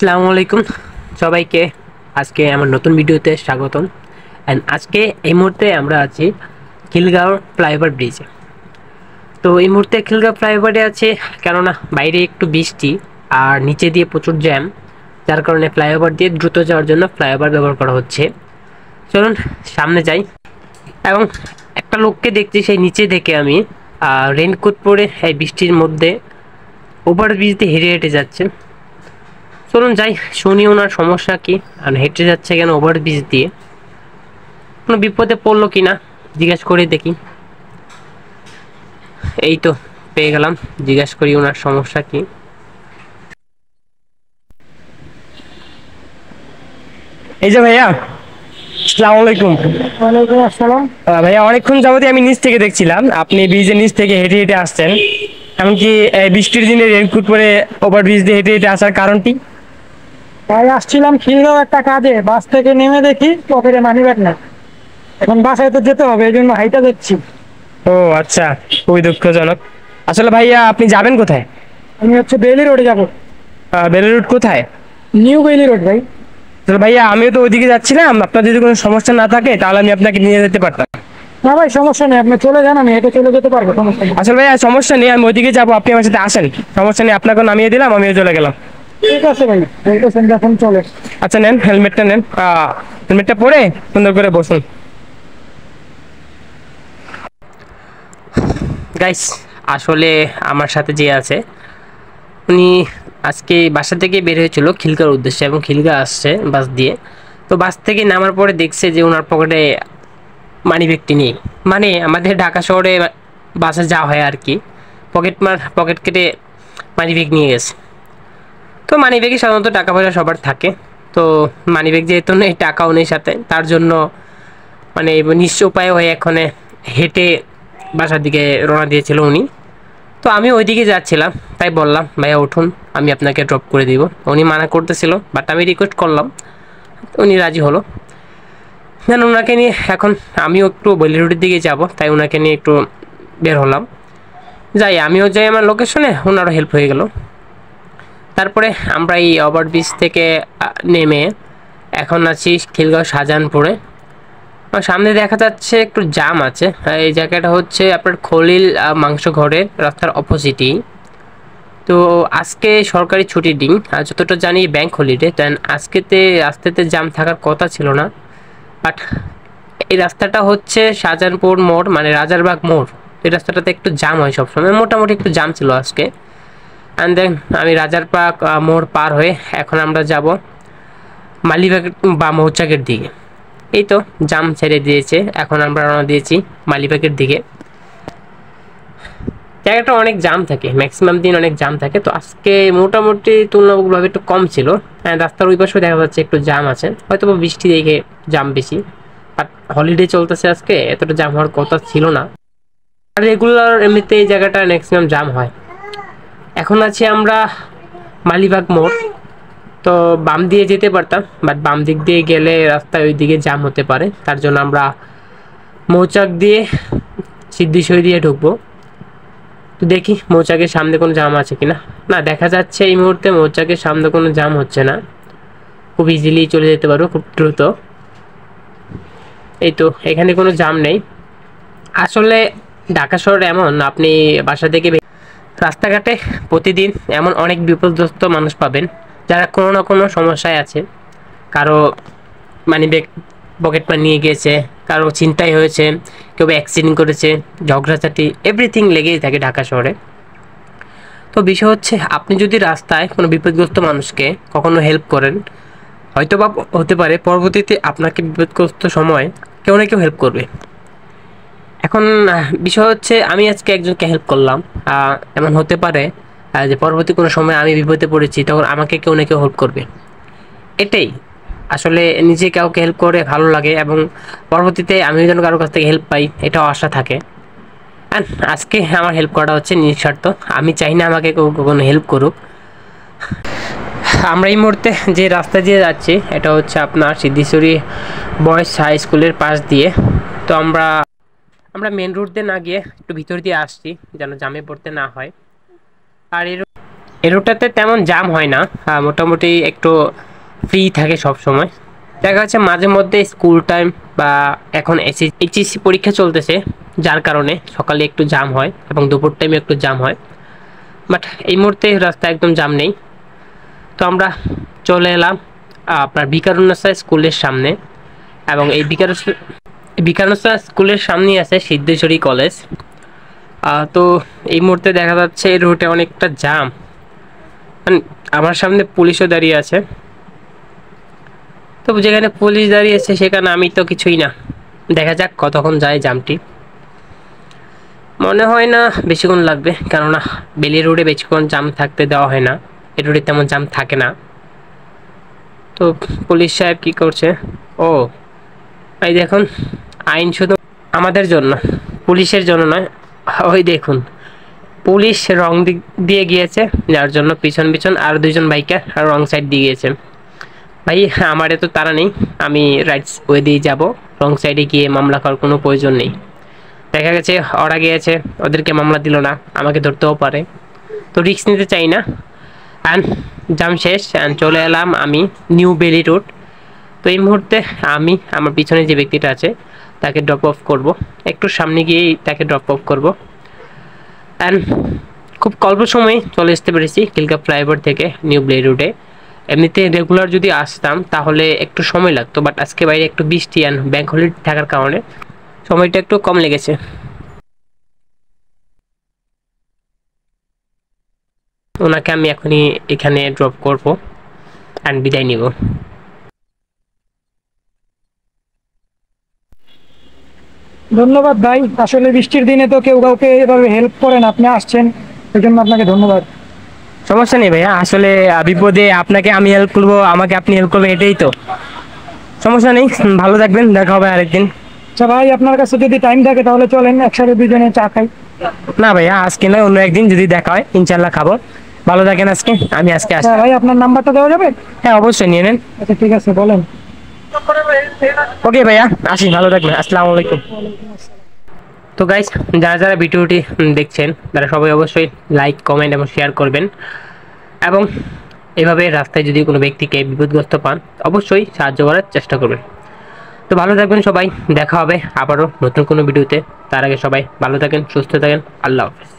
আসসালামু আলাইকুম সবাইকে। আজকে আমার নতুন ভিডিওতে স্বাগতম। অ্যান্ড আজকে এই মুহূর্তে আমরা আছি খিলগাঁও ফ্লাইওভার ব্রিজে। তো এই মুহূর্তে খিলগাঁও ফ্লাইওভারে আছে, কেননা বাইরে একটু বৃষ্টি আর নিচে দিয়ে প্রচুর জ্যাম, যার কারণে ফ্লাইওভার দিয়ে দ্রুত যাওয়ার জন্য ফ্লাইওভার ব্যবহার করা হচ্ছে। চলুন সামনে যাই। এবং একটা লোককে দেখছি সেই নিচে থেকে আমি রেইনকোট পরে এই বৃষ্টির মধ্যে ওভারব্রিজ দিয়ে হেঁটে হেঁটে যাচ্ছে। চলুন যাই, শুনি ওনার সমস্যা কি আর হেঁটে যাচ্ছে কেন ওভারব্রিজ দিয়ে, কোনো বিপদে পড়লো কি না জিজ্ঞাসা করে দেখি। এই তো পেয়ে গেলাম, জিজ্ঞাসা করি ওনার সমস্যা কি। এই যে ভাইয়া, আসসালামু আলাইকুম। ওয়ালাইকুম আসসালাম। ভাইয়া অনেকক্ষণ যাবতীয় আমি নিচ থেকে দেখছিলাম আপনি ব্রিজের নিচ থেকে হেঁটে হেঁটে আসছেন, এমনকি এই বৃষ্টির দিনে রেইনকোট পরে ওভারব্রিজ দিয়ে হেঁটে হেঁটে আসার কারণটি? ভাই আসছিলাম খিলগাঁও একটা কাজে, বাস থেকে নেমে দেখি পকেটে মানি ব্যাগ না। এখন বাসায় তো যেতে হবে, এই জন্য হাইটা যাচ্ছি। ও আচ্ছা, খুবই দুঃখজনক। আসলে ভাইয়া আপনি যাবেন কোথায়? আমি হচ্ছে বেইলি রোডে যাবো। বেলি রোড কোথায়? নিউ বেইলি রোড ভাই। তো ভাইয়া আমিও তো ওইদিকে যাচ্ছিলাম, আপনার যদি কোনো সমস্যা না থাকে তাহলে আমি আপনাকে নিয়ে যেতে পারতাম। না ভাই সমস্যা নেই, আপনি চলে যান, আমি হেঁটে চলে যেতে পারবো, সমস্যা নেই। আসলে ভাইয়া সমস্যা নেই, আমি ওইদিকে যাবো, আপনি আমার সাথে আসেন। সমস্যা নেই, আপনাকে নামিয়ে দিলাম, আমিও চলে গেলাম। ঠিক আছে ভাই, বলতেছেন যখন চলে। আচ্ছা নেন, হেলমেটটা নেন। হেলমেটটা পরে সুন্দর করে বসুন। গাইস, আসলে আমার সাথে যে আছে উনি আজকে বাসা থেকে বের হয়েছিল খিলগাঁওর উদ্দেশ্যে এবং খিলগাঁও আসছে বাস দিয়ে। তো বাস থেকে নামার পরে দেখছে যে ওনার পকেটে মানিব্যাগটি নেই। মানে আমাদের ঢাকা শহরে বাসে যাওয়া হয় আর কি, পকেট কেটে মানিব্যাগ নিয়ে গেছে। তো মানিব্যাগে সাধারণত টাকা পয়সা সবার থাকে, তো মানিব্যাগ যেহেতু নেই, টাকাও নেই সাথে, তার জন্য মানে নিঃস্ব উপায় হয়ে এখানে হেঁটে বাসার দিকে রওনা দিয়েছিল উনি। তো আমি ওইদিকে যাচ্ছিলাম, তাই বললাম ভাইয়া উঠুন, আমি আপনাকে ড্রপ করে দিব। উনি মানা করতেছিল, বাট আমি রিকোয়েস্ট করলাম, উনি রাজি হলো। দেন ওনাকে নিয়ে এখন আমিও একটু বেলি রোডের দিকে যাব, তাই ওনাকে নিয়ে একটু বের হলাম। আমিও যাই আমার লোকেশনে, ওনারও হেল্প হয়ে গেল। তারপরে আমরা এই ওভারব্রিজ থেকে নেমে এখন আছি খিলগাঁও শাহজাহানপুরে। আর সামনে দেখা যাচ্ছে একটু জাম আছে। এই জায়গাটা হচ্ছে আপনার খলিল মাংস ঘরের রাস্তার অপোজিটেই। তো আজকে সরকারি ছুটির দিন, আর যতটা জানি ব্যাংক হলিডে, দেন আজকেতে রাস্তাতে জাম থাকার কথা ছিল না। বাট এই রাস্তাটা হচ্ছে শাহজাহানপুর মোড়, মানে রাজারবাগ মোড়, এই রাস্তাটাতে একটু জাম হয় সবসময়, মোটামুটি একটু জাম ছিল আজকে। অ্যান্ড দেন আমি রাজারবাগ মোড় পার হয়ে এখন আমরা যাব মালিবাগ বা মৌচাকের দিকে। এই তো জাম ছেড়ে দিয়েছে, এখন আমরা রওনা দিয়েছি মালিবাগের দিকে। জায়গাটা অনেক জাম থাকে, ম্যাক্সিমাম দিন অনেক জাম থাকে, তো আজকে মোটামুটি তুলনামূলকভাবে একটু কম ছিল। রাস্তার ওই পাশেও দেখা যাচ্ছে একটু জাম আছে, হয়তো বা বৃষ্টি দেখে জাম বেশি। বাট হলিডে চলতেছে আজকে, এতটা জাম হওয়ার কথা ছিল না। আর রেগুলার এমনিতে এই জায়গাটা ম্যাক্সিমাম জাম হয়। এখন আছি আমরা মালিবাগ মোড়। তো বাম দিয়ে যেতে পারতাম, বাট বাম দিক দিয়ে গেলে রাস্তায় ওই দিকে জাম হতে পারে, তার জন্য আমরা মৌচাক দিয়ে সিদ্দিশই দিয়ে ঢুকবো। তো দেখি মৌচাকের সামনে কোনো জাম আছে কিনা। না, দেখা যাচ্ছে এই মুহূর্তে মৌচাকের সামনে কোনো জাম হচ্ছে না, খুব ইজিলি চলে যেতে পারবো খুব দ্রুত। এই তো এখানে কোনো জাম নেই। আসলে ঢাকা শহরে এমন, আপনি বাসা থেকে রাস্তাঘাটে প্রতিদিন এমন অনেক বিপদগ্রস্ত মানুষ পাবেন যারা কোনো না কোনো সমস্যায় আছে। কারো মানিব্যাগ পকেট মার নিয়ে গিয়েছে, কারো ছিনতাই হয়েছে, কেউ অ্যাক্সিডেন্ট করেছে, ঝগড়াঝাটি এভরিথিং লেগেই থাকে ঢাকা শহরে। তো বিষয় হচ্ছে, আপনি যদি রাস্তায় কোনো বিপদগ্রস্ত মানুষকে কখনো হেল্প করেন, হয়তো বা হতে পারে পরবর্তীতে আপনাকে বিপদগ্রস্ত সময় কেউ না কেউ হেল্প করবে। এখন বিষয় হচ্ছে, আমি আজকে একজনকে হেল্প করলাম, এমন হতে পারে যে পরবর্তী কোনো সময় আমি বিপদে পড়েছি, তখন আমাকে কেউ না কেউ হেল্প করবে। এটাই আসলে, নিজে কাউকে হেল্প করে ভালো লাগে এবং পরবর্তীতে আমিও যেন কারোর কাছ থেকে হেল্প পাই, এটাও আশা থাকে। অ্যান্ড আজকে আমার হেল্প করাটা হচ্ছে নিঃস্বার্থ, আমি চাই না আমাকে কেউ কখনো হেল্প করুক। আমরা এই মুহূর্তে যে রাস্তা দিয়ে যাচ্ছি এটা হচ্ছে আপনার সিদ্ধেশ্বরী বয়েজ হাই স্কুলের পাশ দিয়ে। তো আমরা মেন রোড দিয়ে না গিয়ে একটু ভিতর দিয়ে আসছি, যেন জামে পড়তে না হয়। আর এই রোডটাতে তেমন জাম হয় না, মোটামুটি একটু ফ্রি থাকে সব সময়। দেখা যাচ্ছে মাঝে মধ্যে স্কুল টাইম বা এখন এইচএসসি পরীক্ষা চলতেছে, যার কারণে সকালে একটু জাম হয় এবং দুপুর টাইমে একটু জাম হয়। বাট এই মুহূর্তে রাস্তা একদম জাম নেই। তো আমরা চলে এলাম আপনার বিকারুন্নেসা স্কুলের সামনে, এবং এই বিকারুন্নেসা স্কুলের সামনেই আছে সিদ্ধেশ্বরী কলেজ। তো এই মুহূর্তে দেখা যাচ্ছে এই রুটে অনেকটা জাম, আমার সামনে পুলিশও দাঁড়িয়ে আছে। তো যেখানে পুলিশ দাঁড়িয়ে আছে সেখানে আমি তো কিছুই না, দেখা যাক কতক্ষণ যায় জামটি। মনে হয় না বেশিক্ষণ লাগবে, কেননা বেলি রোডে বেশিক্ষণ জাম থাকতে দেওয়া হয় না, এই রোডে তেমন জাম থাকে না। তো পুলিশ সাহেব কি করছে? ও এই দেখুন, আইন শুধু আমাদের জন্য, পুলিশের জন্য নয়। ওই দেখুন, পুলিশ রং দিক দিয়ে গিয়েছে, যার জন্য পিছন পিছন আর দুইজন বাইকার রং সাইড দিয়ে গিয়েছে। ভাই আমার এত তাড়া নেই, আমি রাইট ওয়ে দিয়ে যাবো, রং সাইডে গিয়ে মামলা করার কোনো প্রয়োজন নেই। দেখা গেছে ওরা গিয়েছে, ওদেরকে মামলা দিল না, আমাকে ধরতেও পারে, তো রিস্ক নিতে চাই না। অ্যান্ড জাম শেষ, অ্যান্ড চলে এলাম আমি নিউ বেলি রোড। তো এই মুহূর্তে আমি আমার পিছনে যে ব্যক্তিটা আছে তাকে ড্রপ অফ করব, একটু সামনে গিয়েই তাকে ড্রপ অফ করব। অ্যান্ড খুব অল্প সময়ে চলে আসতে পেরেছি খিলগাঁও ফ্লাইওভার থেকে নিউ বেলি রোডে। এমনিতে রেগুলার যদি আসতাম তাহলে একটু সময় লাগতো, বাট আজকে বাইরে একটু বৃষ্টি অ্যান্ড ব্যাংক হলিডে থাকার কারণে সময়টা একটু কম লেগেছে। ওনাকে আমি এখনই এখানে ড্রপ করব অ্যান্ড বিদায় নিব। ধন্যবাদ ভাই, আসলে বৃষ্টির দিনে তো কেউ কাউকে এভাবে হেল্প করেন, আপনি আসছেন, এই জন্য আপনাকে ধন্যবাদ। সমস্যা নেই ভাইয়া, আসলে বিপদে আপনাকে আমি হেল্প করবো, আমাকে আপনি হেল্প করবেন, এটাই তো। সমস্যা নেই, ভালো থাকবেন, দেখা হবে আরেকদিন। আচ্ছা ভাই, আপনার কাছে যদি টাইম থাকে তাহলে চলেন একসাথে দুজনে চা খাই। না ভাইয়া, আজকে নয়, অন্য একদিন যদি দেখা হয় ইনশাল্লাহ খাবো। ভালো থাকেন, আজকে আমি আজকে আসি। হ্যাঁ ভাই, আপনার নাম্বারটা দেওয়া যাবে? হ্যাঁ অবশ্যই নিয়ে নেন। আচ্ছা ঠিক আছে, বলেন। ওকে ভাইয়া, আসি, ভালো থাকবেন, আসসালামু আলাইকুম। তো গাইস, যারা যারা ভিডিওটি দেখছেন তারা সবাই অবশ্যই লাইক, কমেন্ট এবং শেয়ার করবেন, এবং এভাবে রাস্তায় যদি কোনো ব্যক্তিকে বিপদগ্রস্ত পান অবশ্যই সাহায্য করার চেষ্টা করবেন। তো ভালো থাকবেন সবাই, দেখা হবে আবারও নতুন কোনো ভিডিওতে। তার আগে সবাই ভালো থাকেন, সুস্থ থাকেন, আল্লাহ হাফেজ।